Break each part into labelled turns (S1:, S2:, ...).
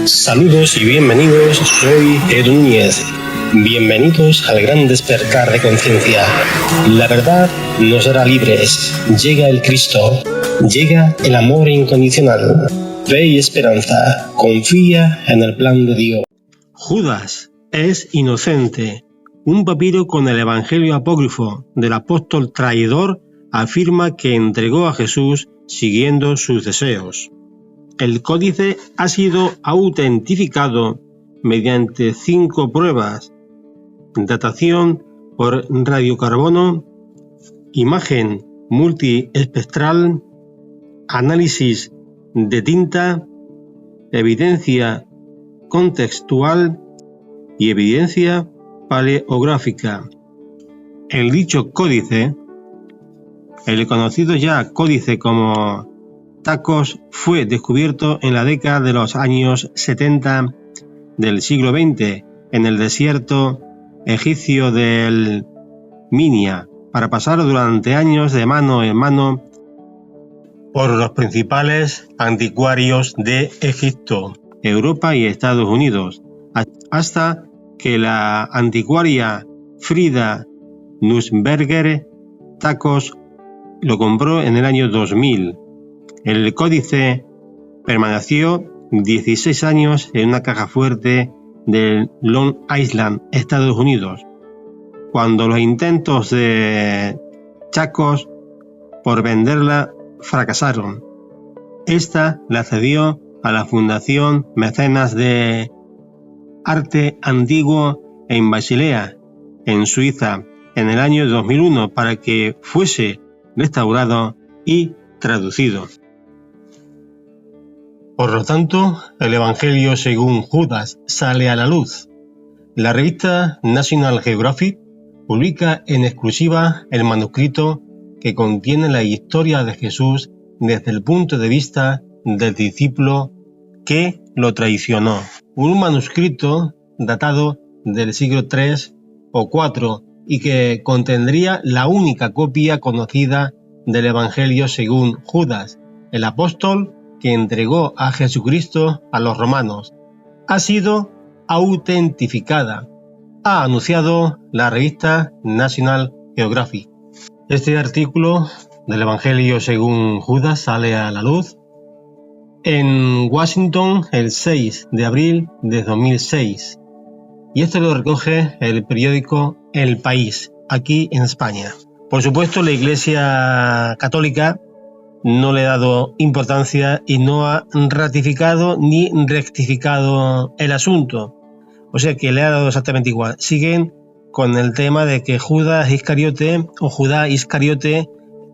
S1: Saludos y bienvenidos, soy Edu Núñez. Bienvenidos al gran despertar de conciencia. La verdad nos hará libres. Llega el Cristo, llega el amor incondicional. Fe y esperanza, confía en el plan de Dios. Judas es inocente. Un papiro con el Evangelio apócrifo del apóstol traidor afirma que entregó a Jesús siguiendo sus deseos. El códice ha sido autentificado mediante 5 pruebas: datación por radiocarbono, imagen multiespectral, análisis de tinta, evidencia contextual y evidencia paleográfica. El dicho códice, el conocido ya códice como Tacos, fue descubierto en la década de los años 70 del siglo XX en el desierto egipcio del Minia, para pasar durante años de mano en mano por los principales anticuarios de Egipto, Europa y Estados Unidos, hasta que la anticuaria Frida Nussberger Tacos lo compró en el año 2000. El códice permaneció 16 años en una caja fuerte de Long Island, Estados Unidos, cuando los intentos de Tacos por venderla fracasaron. Esta la cedió a la Fundación Mecenas de Arte Antiguo en Basilea, en Suiza, en el año 2001 para que fuese restaurado y traducido. Por lo tanto, el Evangelio según Judas sale a la luz. La revista National Geographic publica en exclusiva el manuscrito que contiene la historia de Jesús desde el punto de vista del discípulo que lo traicionó. Un manuscrito datado del siglo III o IV y que contendría la única copia conocida del Evangelio según Judas, el apóstol que entregó a Jesucristo a los romanos. Ha sido autentificada, ha anunciado la revista National Geographic. Este artículo del Evangelio según Judas sale a la luz en Washington el 6 de abril de 2006 y esto lo recoge el periódico El País, aquí en España. Por supuesto, la Iglesia Católica no le ha dado importancia y no ha ratificado ni rectificado el asunto. O sea que le ha dado exactamente igual. Siguen con el tema de que Judá Iscariote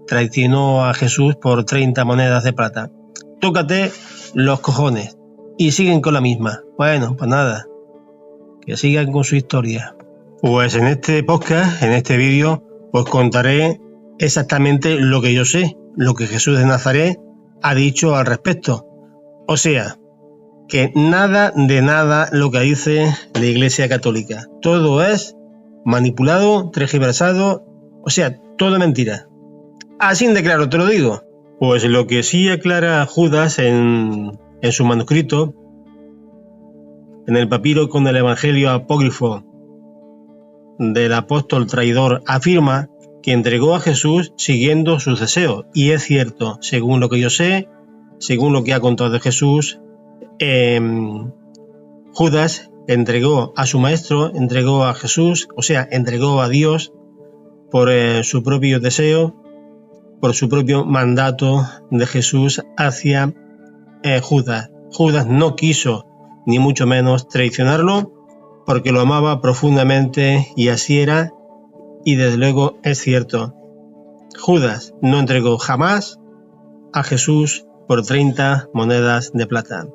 S1: traicionó a Jesús por 30 monedas de plata. Tócate los cojones. Y siguen con la misma. Bueno, pues nada. Que sigan con su historia. Pues en este podcast, en este vídeo, os contaré exactamente lo que yo sé, lo que Jesús de Nazaret ha dicho al respecto. O sea, que nada de nada lo que dice la Iglesia Católica. Todo es manipulado, tergiversado, o sea, todo mentira. Así de claro te lo digo. Pues lo que sí aclara Judas en su manuscrito, en el papiro con el Evangelio apócrifo del apóstol traidor, afirma que entregó a Jesús siguiendo sus deseos. Y es cierto, según lo que yo sé, según lo que ha contado Jesús, Judas entregó a su maestro, entregó a Jesús, o sea, entregó a Dios por su propio deseo, por su propio mandato de Jesús hacia Judas. Judas no quiso, ni mucho menos, traicionarlo, porque lo amaba profundamente y así era, y desde luego es cierto. Judas no entregó jamás a Jesús por 30 monedas de plata.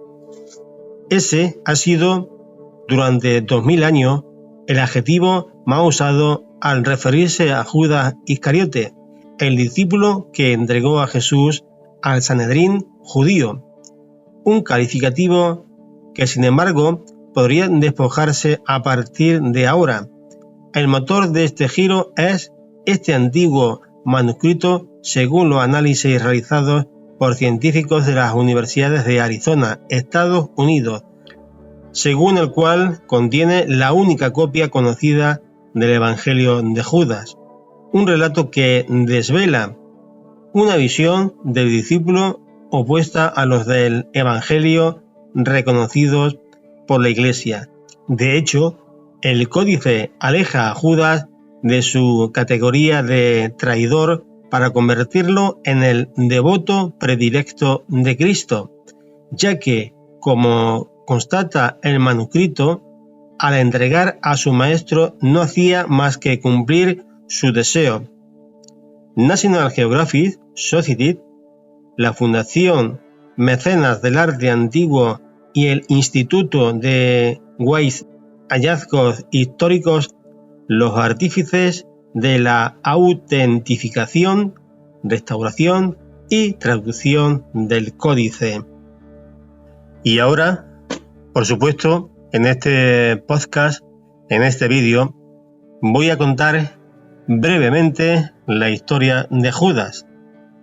S1: Ese ha sido, durante 2000 años, el adjetivo más usado al referirse a Judas Iscariote, el discípulo que entregó a Jesús al Sanedrín judío. Un calificativo que, sin embargo, podría despojarse a partir de ahora. El motor de este giro es este antiguo manuscrito, según los análisis realizados por científicos de las universidades de Arizona, Estados Unidos, según el cual contiene la única copia conocida del Evangelio de Judas, un relato que desvela una visión del discípulo opuesta a los del Evangelio reconocidos por la Iglesia. De hecho, el códice aleja a Judas de su categoría de traidor para convertirlo en el devoto predilecto de Cristo, ya que, como constata el manuscrito, al entregar a su maestro no hacía más que cumplir su deseo. National Geographic Society, la Fundación Mecenas del Arte Antiguo y el Instituto de Weiss Hallazgos Históricos, los artífices de la autentificación, restauración y traducción del códice. Y ahora, por supuesto, en este podcast, en este vídeo, voy a contar brevemente la historia de Judas,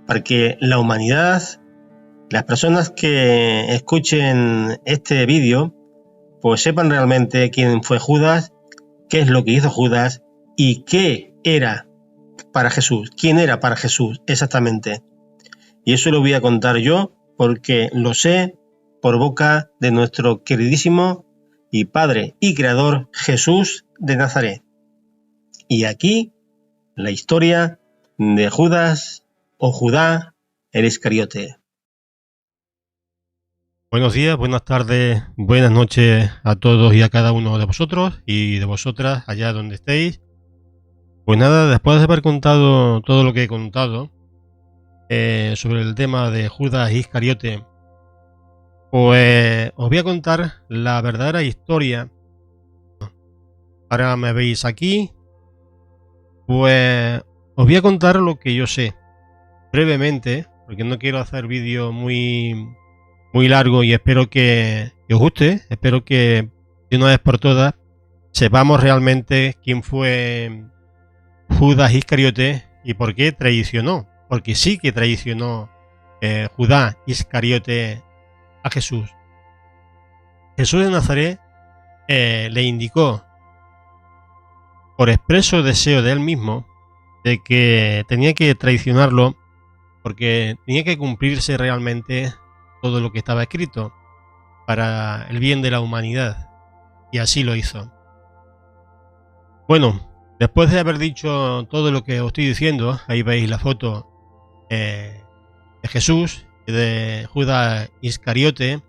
S1: para que la humanidad, las personas que escuchen este vídeo, pues sepan realmente quién fue Judas, qué es lo que hizo Judas y qué era para Jesús, quién era para Jesús exactamente. Y eso lo voy a contar yo porque lo sé por boca de nuestro queridísimo y Padre y Creador Jesús de Nazaret. Y aquí la historia de Judas o Judá el Iscariote.
S2: Buenos días, buenas tardes, buenas noches a todos y a cada uno de vosotros y de vosotras allá donde estéis. Pues nada, después de haber contado todo lo que he contado sobre el tema de Judas Iscariote, pues os voy a contar la verdadera historia. Ahora me veis aquí, pues os voy a contar lo que yo sé, brevemente, porque no quiero hacer vídeo muy largo y espero que os guste, espero que de una vez por todas sepamos realmente quién fue Judas Iscariote y por qué traicionó, porque sí que traicionó Judas Iscariote a Jesús. Jesús de Nazaret le indicó por expreso deseo de él mismo de que tenía que traicionarlo porque tenía que cumplirse realmente todo lo que estaba escrito para el bien de la humanidad, y así lo hizo. Bueno, después de haber dicho todo lo que os estoy diciendo, ahí veis la foto de Jesús y de Judas Iscariote,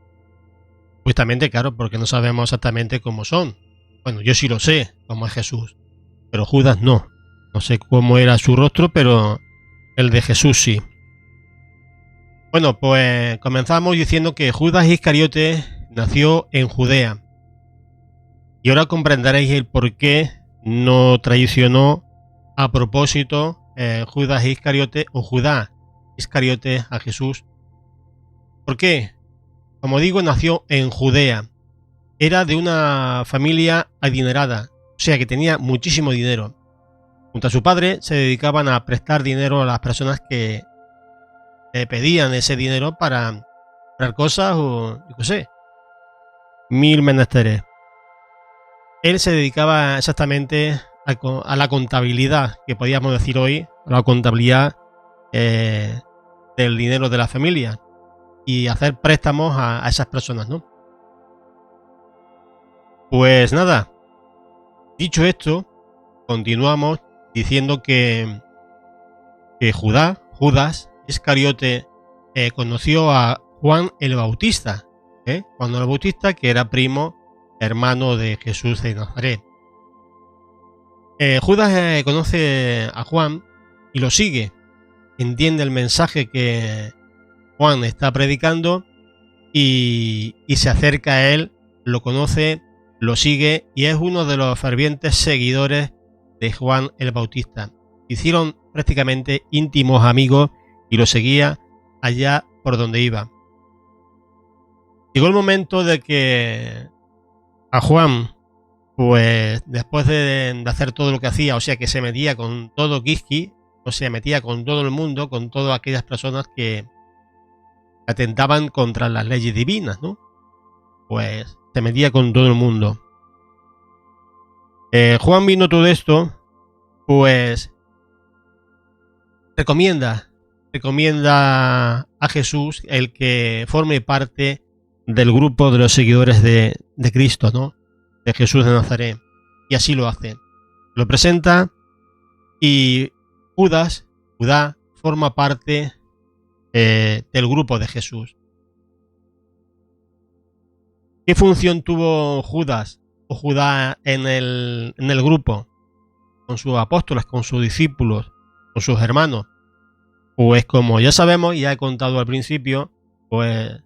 S2: justamente claro, porque no sabemos exactamente cómo son. Bueno, yo sí lo sé cómo es Jesús, pero Judas no sé cómo era su rostro, pero el de Jesús sí. Bueno, pues comenzamos diciendo que Judas Iscariote nació en Judea. Y ahora comprenderéis el por qué no traicionó a propósito Judas Iscariote o Judá Iscariote a Jesús. ¿Por qué? Como digo, nació en Judea. Era de una familia adinerada, o sea que tenía muchísimo dinero. Junto a su padre se dedicaban a prestar dinero a las personas que pedían ese dinero para comprar cosas o, yo qué sé, mil menesteres. Él se dedicaba exactamente a la contabilidad, que podríamos decir hoy, a la contabilidad del dinero de la familia y hacer préstamos a esas personas, ¿no? Pues nada, dicho esto, continuamos diciendo que Judas Iscariote conoció a Juan el Bautista, Juan el Bautista, que era primo hermano de Jesús de Nazaret. Judas conoce a Juan y lo sigue, entiende el mensaje que Juan está predicando y se acerca a él, lo conoce, lo sigue y es uno de los fervientes seguidores de Juan el Bautista. Hicieron prácticamente íntimos amigos y lo seguía allá por donde iba. Llegó el momento de que a Juan, pues después de hacer todo lo que hacía, o sea que se metía con todo Quisqui, o sea, metía con todo el mundo, con todas aquellas personas que atentaban contra las leyes divinas, ¿no? Pues se metía con todo el mundo. Juan, viendo todo esto, pues recomienda a Jesús el que forme parte del grupo de los seguidores de Cristo, ¿no? De Jesús de Nazaret. Y así lo hace. Lo presenta y Judá, forma parte del grupo de Jesús. ¿Qué función tuvo Judas o Judá en el grupo? Con sus apóstoles, con sus discípulos, con sus hermanos. Pues como ya sabemos, ya he contado al principio, pues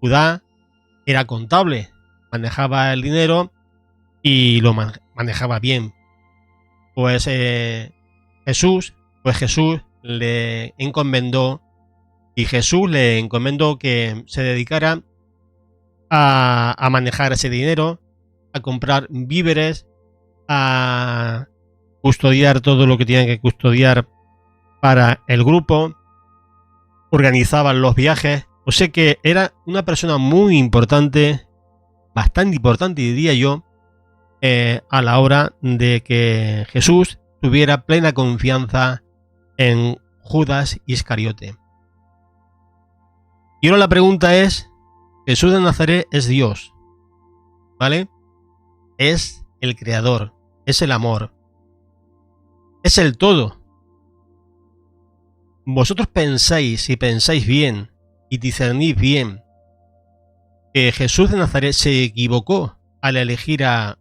S2: Judá era contable, manejaba el dinero y lo manejaba bien. Pues Jesús le encomendó que se dedicara a manejar ese dinero, a comprar víveres, a custodiar todo lo que tenían que custodiar para el grupo, organizaban los viajes. O sea que era una persona muy importante, bastante importante diría yo, a la hora de que Jesús tuviera plena confianza en Judas Iscariote. Y ahora la pregunta es, Jesús de Nazaret es Dios, ¿vale? Es el creador, es el amor, es el todo. Vosotros pensáis, si pensáis bien y discernís bien, que Jesús de Nazaret se equivocó al elegir a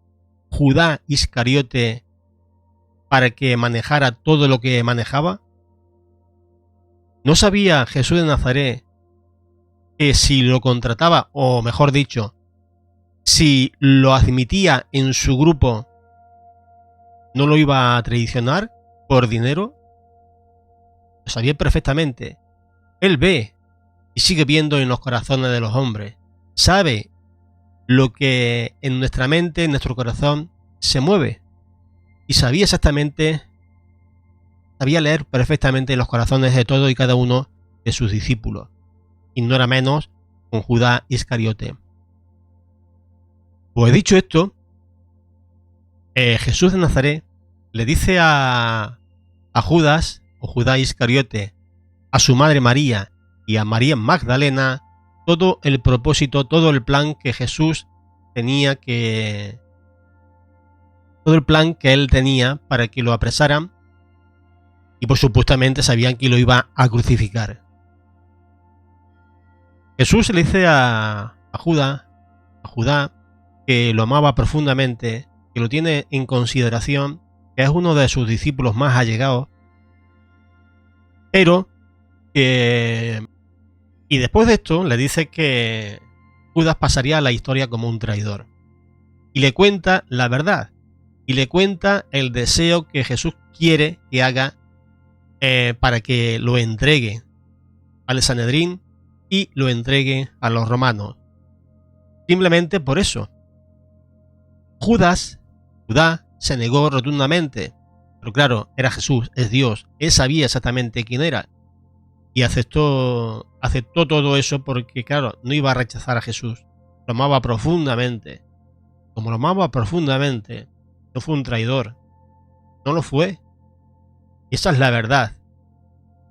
S2: Judas Iscariote para que manejara todo lo que manejaba. ¿No sabía Jesús de Nazaret que si lo contrataba, o mejor dicho, si lo admitía en su grupo, no lo iba a traicionar por dinero? Lo sabía perfectamente. Él ve y sigue viendo en los corazones de los hombres. Sabe lo que en nuestra mente, en nuestro corazón, se mueve. Y sabía leer perfectamente los corazones de todos y cada uno de sus discípulos. Y no era menos con Judas Iscariote. Pues dicho esto, Jesús de Nazaret le dice a Judas, o Judas Iscariote, a su madre María y a María Magdalena, todo el propósito, todo el plan que Jesús tenía todo el plan que él tenía para que lo apresaran, y por supuestamente sabían que lo iba a crucificar. Jesús le dice a Judá que lo amaba profundamente, que lo tiene en consideración, que es uno de sus discípulos más allegados, pero que... Y después de esto le dice que Judas pasaría a la historia como un traidor. Y le cuenta la verdad. Y le cuenta el deseo que Jesús quiere que haga para que lo entregue al Sanedrín y lo entregue a los romanos. Simplemente por eso. Judá se negó rotundamente. Pero claro, era Jesús, es Dios. Él sabía exactamente quién era. Y aceptó todo eso porque, claro, no iba a rechazar a Jesús. Lo amaba profundamente. Como lo amaba profundamente, no fue un traidor. No lo fue. Y esa es la verdad.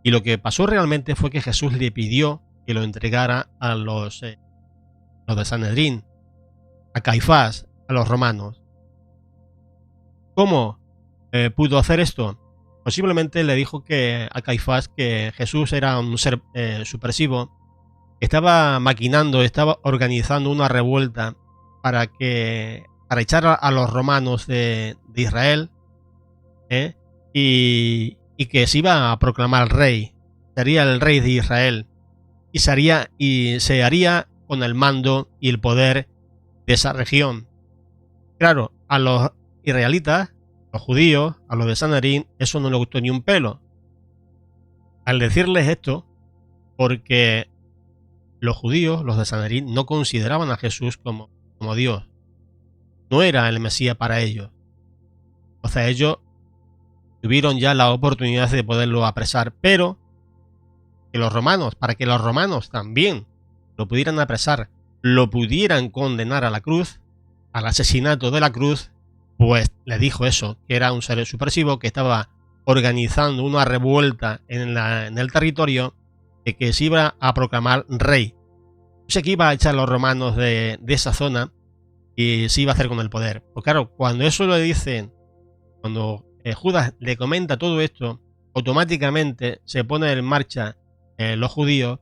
S2: Y lo que pasó realmente fue que Jesús le pidió que lo entregara a los de Sanedrín, a Caifás, a los romanos. ¿Cómo pudo hacer esto? Posiblemente le dijo a Caifás que Jesús era un ser subversivo, estaba maquinando, estaba organizando una revuelta para echar a los romanos de Israel, y que se iba a proclamar rey, sería el rey de Israel, y se haría con el mando y el poder de esa región. Claro, a los israelitas, los judíos, a los de Sanedrín, eso no le gustó ni un pelo. Al decirles esto, porque los judíos, los de Sanedrín, no consideraban a Jesús como Dios. No era el Mesías para ellos. O sea, ellos tuvieron ya la oportunidad de poderlo apresar, pero para que los romanos también lo pudieran apresar, lo pudieran condenar a la cruz, al asesinato de la cruz, pues le dijo eso, que era un ser subversivo que estaba organizando una revuelta en el territorio, de que se iba a proclamar rey. O sea, que iba a echar a los romanos de esa zona y se iba a hacer con el poder. Pues claro, cuando eso lo dicen, cuando Judas le comenta todo esto, automáticamente se pone en marcha los judíos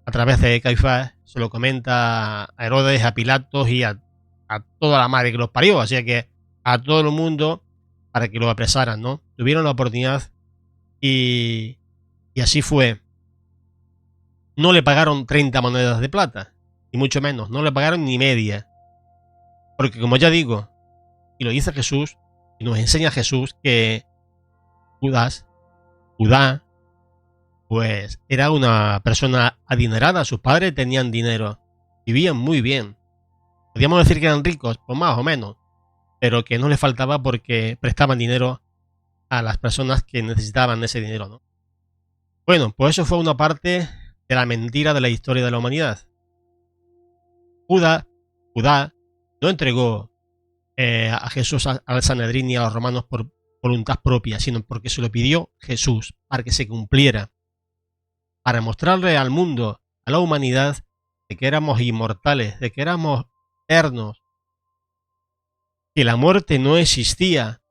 S2: a través de Caifás, se lo comenta a Herodes, a Pilatos y a toda la madre que los parió, así que a todo el mundo para que lo apresaran, ¿no? Tuvieron la oportunidad y así fue. No le pagaron 30 monedas de plata, y mucho menos, no le pagaron ni media. Porque como ya digo, y lo dice Jesús, y nos enseña Jesús que Judá, pues era una persona adinerada, sus padres tenían dinero, vivían muy bien. Podríamos decir que eran ricos, pues más o menos, pero que no les faltaba porque prestaban dinero a las personas que necesitaban ese dinero, ¿no? Bueno, pues eso fue una parte de la mentira de la historia de la humanidad. Judá no entregó a Jesús al Sanedrín y a los romanos por voluntad propia, sino porque se lo pidió Jesús, para que se cumpliera, para mostrarle al mundo, a la humanidad, de que éramos inmortales, de que éramos eternos, que la muerte no existía,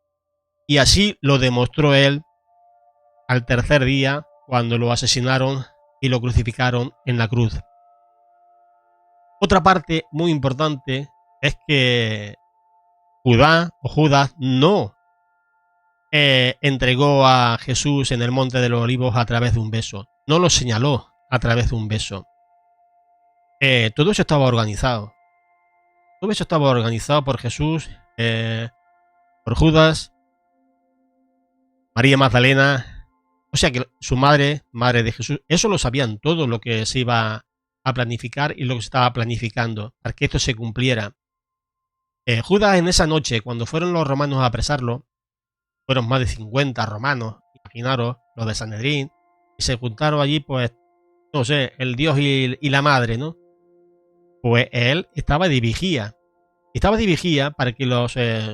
S2: y así lo demostró él al tercer día, cuando lo asesinaron y lo crucificaron en la cruz. Otra parte muy importante es que Judas no entregó a Jesús en el Monte de los Olivos a través de un beso, no lo señaló a través de un beso. Todo eso estaba organizado. Todo eso estaba organizado por Jesús, por Judas, María Magdalena. O sea que su madre de Jesús, eso lo sabían todo lo que se iba a planificar y lo que se estaba planificando para que esto se cumpliera. Judas en esa noche, cuando fueron los romanos a apresarlo, fueron más de 50 romanos, imaginaros, los de Sanedrín, y se juntaron allí, pues, no sé, el Dios y la madre, ¿no? Pues él estaba de vigía. Estaba de vigía para que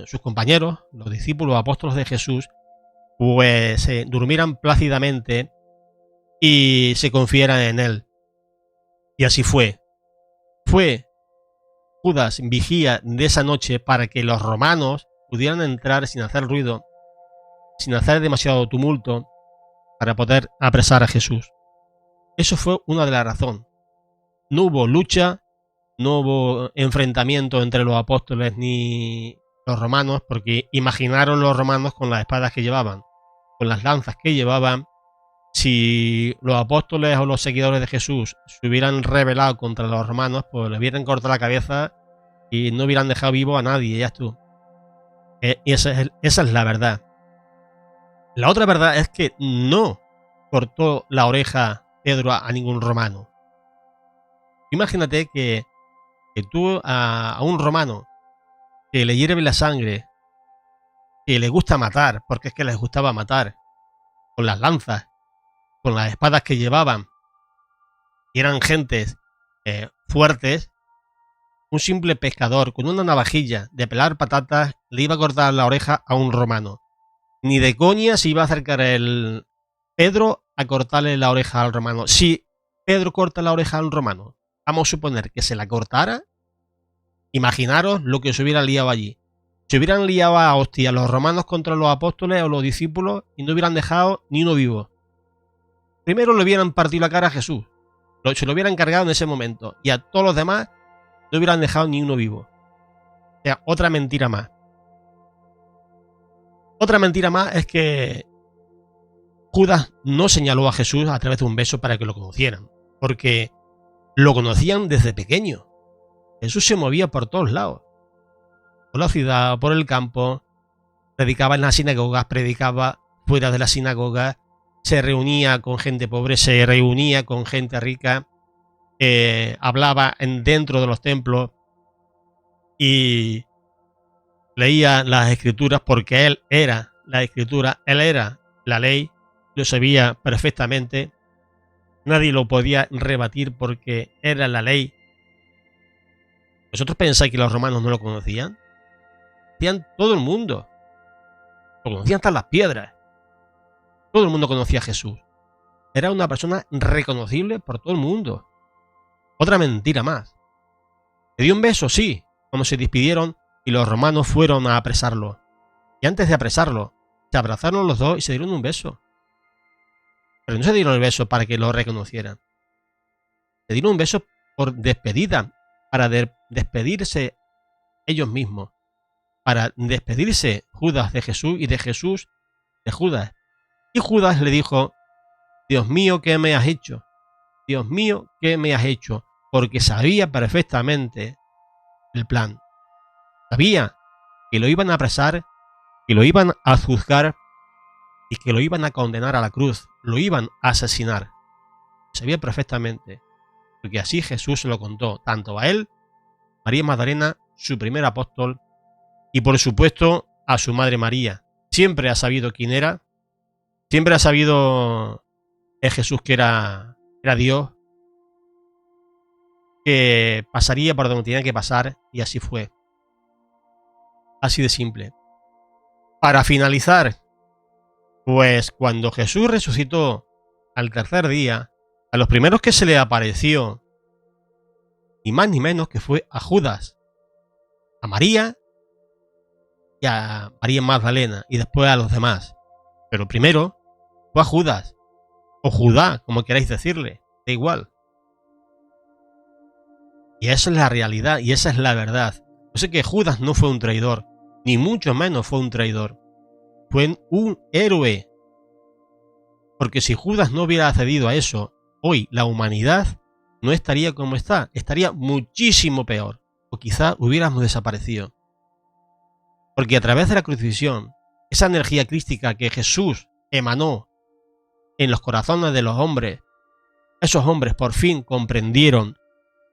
S2: sus compañeros, los discípulos apóstoles de Jesús, pues durmieran plácidamente y se confiaran en él. Y así fue. Fue Judas vigía de esa noche para que los romanos pudieran entrar sin hacer ruido, sin hacer demasiado tumulto, para poder apresar a Jesús. Eso fue una de las razones. No hubo lucha, no hubo enfrentamiento entre los apóstoles ni los romanos, porque imaginaron los romanos con las espadas que llevaban, con las lanzas que llevaban. Si los apóstoles o los seguidores de Jesús se hubieran rebelado contra los romanos, pues le hubieran cortado la cabeza y no hubieran dejado vivo a nadie, ya estuvo. Y esa es la verdad. La otra verdad es que no cortó la oreja Pedro a ningún romano. Imagínate que tú a un romano que le hierve la sangre, que le gusta matar, porque es que les gustaba matar, con las lanzas, con las espadas que llevaban, y eran gentes fuertes, un simple pescador con una navajilla de pelar patatas le iba a cortar la oreja a un romano. Ni de coña se iba a acercar el Pedro a cortarle la oreja al romano. Si Pedro corta la oreja al romano, vamos a suponer que se la cortara, imaginaros lo que se hubiera liado allí. Se hubieran liado a hostia los romanos contra los apóstoles o los discípulos y no hubieran dejado ni uno vivo. Primero le hubieran partido la cara a Jesús, se lo hubieran cargado en ese momento, y a todos los demás no hubieran dejado ni uno vivo. O sea, otra mentira más. Otra mentira más es que Judas no señaló a Jesús a través de un beso para que lo conocieran, porque lo conocían desde pequeño. Jesús se movía por todos lados, por la ciudad, por el campo, predicaba en las sinagogas, predicaba fuera de las sinagogas, se reunía con gente pobre, se reunía con gente rica, hablaba dentro de los templos y leía las escrituras, porque él era la escritura, él era la ley, lo sabía perfectamente, nadie lo podía rebatir porque era la ley. ¿Vosotros pensáis que los romanos no lo conocían? Conocían todo el mundo. Lo conocían hasta las piedras. Todo el mundo conocía a Jesús. Era una persona reconocible por todo el mundo. Otra mentira más. ¿Le dio un beso? Sí. Cuando se despidieron y los romanos fueron a apresarlo. Y antes de apresarlo, se abrazaron los dos y se dieron un beso. Pero no se dieron el beso para que lo reconocieran. Se dieron un beso por despedida, para despedirse ellos mismos. Para despedirse Judas de Jesús y de Jesús de Judas. Y Judas le dijo: Dios mío, ¿qué me has hecho? Dios mío, ¿qué me has hecho? Porque sabía perfectamente el plan. Sabía que lo iban a apresar, que lo iban a juzgar y que lo iban a condenar a la cruz. Lo iban a asesinar. Sabía perfectamente. Porque así Jesús se lo contó tanto a él, María Magdalena, su primer apóstol, y por supuesto a su madre María. Siempre ha sabido quién era. Siempre ha sabido Jesús que era Dios, que pasaría por donde tenía que pasar, y así fue. Así de simple. Para finalizar, pues cuando Jesús resucitó al tercer día, a los primeros que se le apareció, ni más ni menos que fue a Judas, a María y a María Magdalena, y después a los demás. Pero primero fue a Judas, o Judá, como queráis decirle, da igual. Y esa es la realidad, y esa es la verdad. Yo sé que Judas no fue un traidor, ni mucho menos fue un traidor. Fue un héroe. Porque si Judas no hubiera accedido a eso, hoy la humanidad no estaría como está, estaría muchísimo peor, o quizá hubiéramos desaparecido. Porque a través de la crucifixión, esa energía crística que Jesús emanó en los corazones de los hombres, esos hombres por fin comprendieron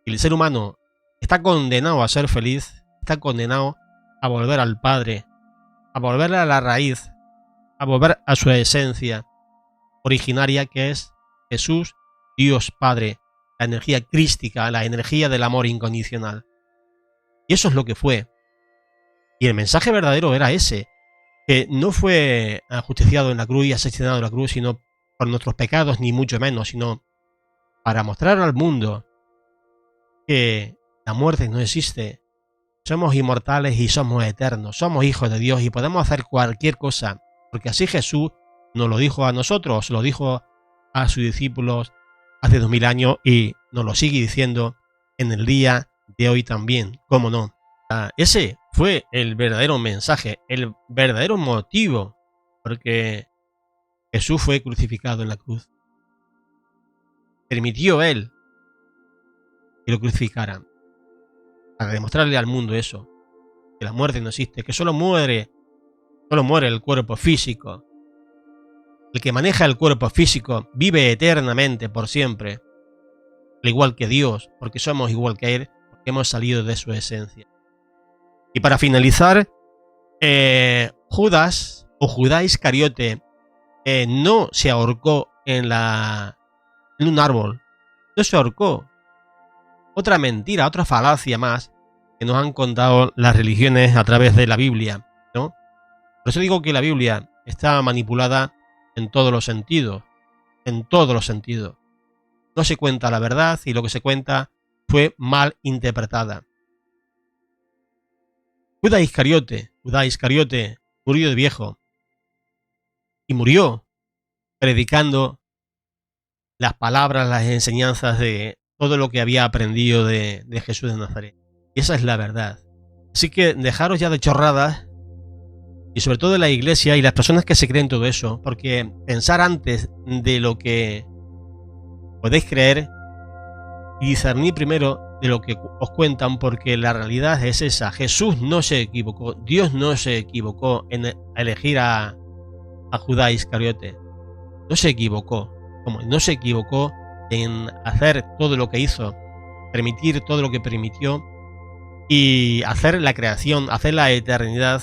S2: que el ser humano está condenado a ser feliz, está condenado a volver al Padre, a volver a la raíz, a volver a su esencia originaria, que es Jesús, Dios Padre, la energía crística, la energía del amor incondicional. Y eso es lo que fue. Y el mensaje verdadero era ese, que no fue ajusticiado en la cruz y asesinado en la cruz, sino por nuestros pecados, ni mucho menos, sino para mostrar al mundo que la muerte no existe. Somos inmortales y somos eternos, somos hijos de Dios y podemos hacer cualquier cosa, porque así Jesús nos lo dijo a nosotros, lo dijo a sus discípulos hace 2000 años y nos lo sigue diciendo en el día de hoy también, ¿cómo no? Ese fue el verdadero mensaje, el verdadero motivo porque Jesús fue crucificado en la cruz. Permitió él que lo crucificaran para demostrarle al mundo eso, que la muerte no existe, que solo muere el cuerpo físico. El que maneja el cuerpo físico vive eternamente por siempre, al igual que Dios, porque somos igual que Él, porque hemos salido de su esencia. Y para finalizar, Judas o Judá Iscariote no se ahorcó en un árbol, no se ahorcó. Otra mentira, otra falacia más que nos han contado las religiones a través de la Biblia, ¿no? Por eso digo que la Biblia está manipulada en todos los sentidos, en todos los sentidos. No se cuenta la verdad y lo que se cuenta fue mal interpretada. Judá Iscariote murió de viejo y murió predicando las palabras, las enseñanzas de todo lo que había aprendido de Jesús de Nazaret. Y esa es la verdad. Así que dejaros ya de chorradas, y sobre todo de la iglesia y las personas que se creen todo eso, porque pensar antes de lo que podéis creer y discernir primero de lo que os cuentan, porque la realidad es esa. Jesús no se equivocó, Dios no se equivocó en elegir a Judá Iscariote. No se equivocó, como no se equivocó en hacer todo lo que hizo, permitir todo lo que permitió y hacer la creación, hacer la eternidad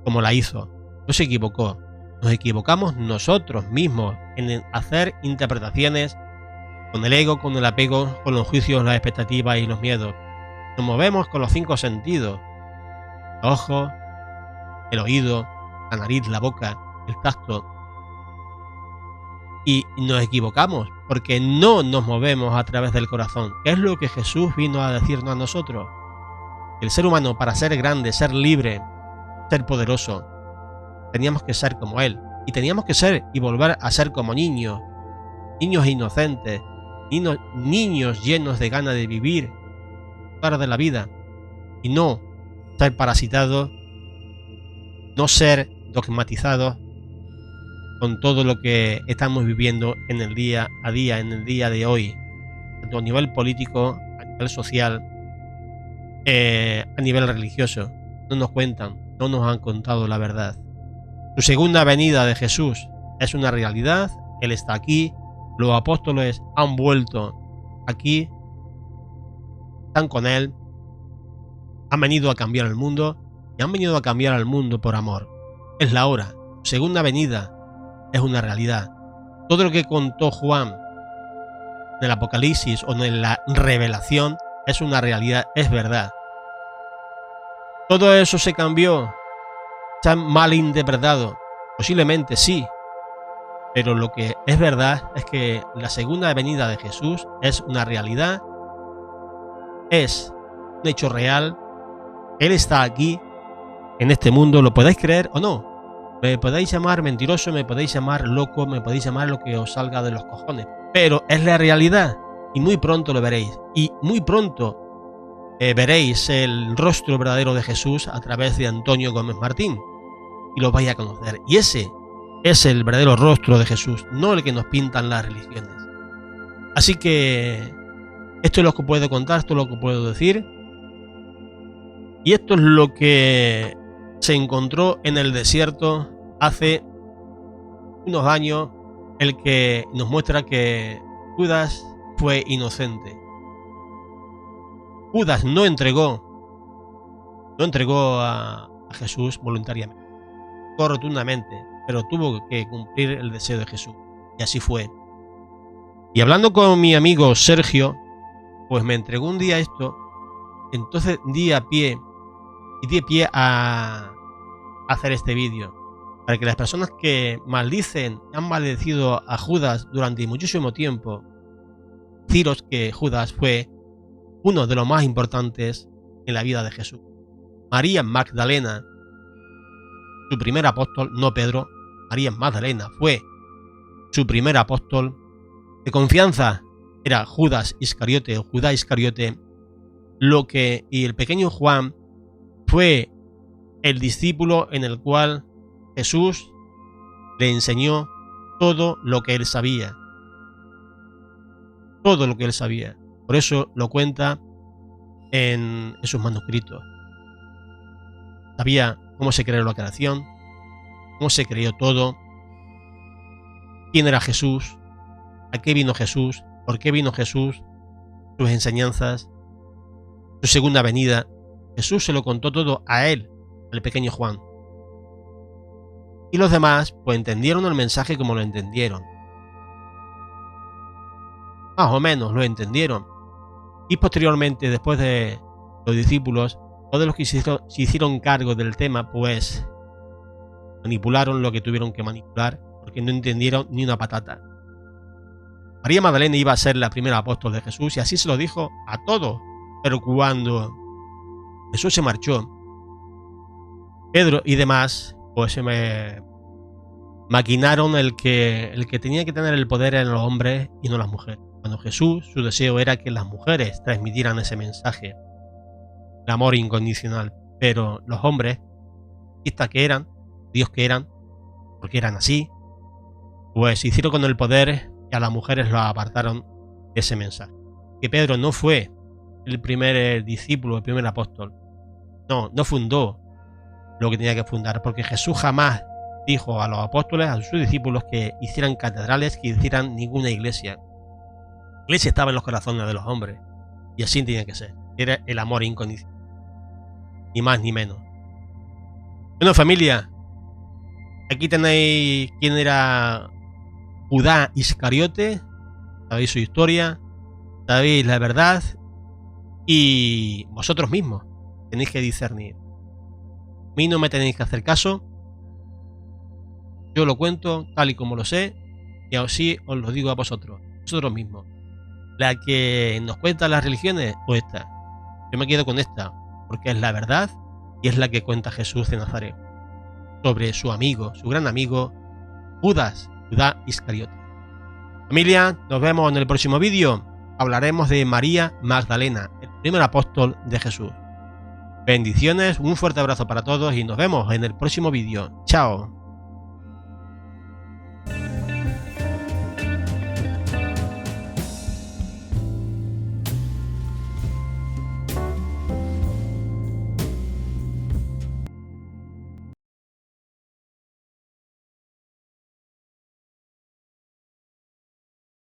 S2: como la hizo. No se equivocó. Nos equivocamos nosotros mismos en hacer interpretaciones con el ego, con el apego, con los juicios, las expectativas y los miedos. Nos movemos con los 5 sentidos: los ojos, el oído, la nariz, la boca, el tacto. Y nos equivocamos porque no nos movemos a través del corazón, que es lo que Jesús vino a decirnos a nosotros. El ser humano, para ser grande, ser libre, ser poderoso, teníamos que ser como Él. Y teníamos que ser y volver a ser como niños. Niños inocentes, niños llenos de ganas de vivir, para de la vida, y no ser parasitados, no ser dogmatizados con todo lo que estamos viviendo en el día a día, en el día de hoy, tanto a nivel político, a nivel social, a nivel religioso. No nos cuentan, no nos han contado la verdad. Su segunda venida de Jesús es una realidad. Él está aquí. Los apóstoles han vuelto aquí, están con Él, han venido a cambiar el mundo y han venido a cambiar al mundo por amor. Es la hora. Su segunda venida es una realidad. Todo lo que contó Juan en el Apocalipsis o en la Revelación es una realidad, es verdad. Todo eso se cambió, se han malinterpretado. Posiblemente sí. Pero lo que es verdad es que la segunda venida de Jesús es una realidad, es un hecho real. Él está aquí, en este mundo, lo podéis creer o no. Me podéis llamar mentiroso, me podéis llamar loco, me podéis llamar lo que os salga de los cojones. Pero es la realidad y muy pronto lo veréis. Y muy pronto veréis el rostro verdadero de Jesús a través de Antonio Gómez Martín. Y lo vais a conocer. Y ese es el verdadero rostro de Jesús, no el que nos pintan las religiones. Así que esto es lo que puedo contar, esto es lo que puedo decir. Y esto es lo que se encontró en el desierto hace unos años, el que nos muestra que Judas fue inocente. Judas no entregó a Jesús voluntariamente, rotundamente, pero tuvo que cumplir el deseo de Jesús. Y así fue. Y hablando con mi amigo Sergio, pues me entregó un día esto. Entonces di pie a hacer este vídeo, para que las personas que maldicen, han maldecido a Judas durante muchísimo tiempo, deciros que Judas fue uno de los más importantes en la vida de Jesús. María Magdalena, su primer apóstol, no Pedro, María Magdalena fue su primer apóstol de confianza, era Judas Iscariote o Judá Iscariote, y el pequeño Juan fue el discípulo en el cual Jesús le enseñó todo lo que él sabía. Todo lo que él sabía. Por eso lo cuenta en sus manuscritos. Sabía cómo se creó la creación, cómo se creó todo, quién era Jesús, a qué vino Jesús, por qué vino Jesús, sus enseñanzas, su segunda venida. Jesús se lo contó todo a él, al pequeño Juan. Y los demás, pues entendieron el mensaje como lo entendieron. Más o menos lo entendieron. Y posteriormente, después de los discípulos, todos los que se hicieron cargo del tema, pues manipularon lo que tuvieron que manipular, porque no entendieron ni una patata. María Magdalena iba a ser la primera apóstol de Jesús y así se lo dijo a todos. Pero cuando Jesús se marchó, Pedro y demás, pues se me maquinaron el que tenía que tener el poder en los hombres y no las mujeres. Cuando Jesús, su deseo era que las mujeres transmitieran ese mensaje, el amor incondicional. Pero los hombres, que eran, Dios que eran, porque eran así, pues se hicieron con el poder y a las mujeres lo apartaron de ese mensaje. Que Pedro no fue el primer discípulo, el primer apóstol. No fundó lo que tenía que fundar, porque Jesús jamás dijo a los apóstoles, a sus discípulos, que hicieran catedrales, que hicieran ninguna iglesia. La iglesia estaba en los corazones de los hombres, y así tenía que ser. Era el amor incondicional, ni más ni menos. Bueno, familia, aquí tenéis quién era Judá Iscariote, sabéis su historia, sabéis la verdad, Y vosotros mismos tenéis que discernir. A mí no me tenéis que hacer caso. Yo lo cuento tal y como lo sé, y así os lo digo a vosotros mismos. La que nos cuenta las religiones o esta. Yo me quedo con esta, porque es la verdad y es la que cuenta Jesús de Nazaret sobre su amigo, su gran amigo, Judas Iscariote. Familia, nos vemos en el próximo vídeo. Hablaremos de María Magdalena, el primer apóstol de Jesús. Bendiciones, un fuerte abrazo para todos y nos vemos en el próximo vídeo. Chao.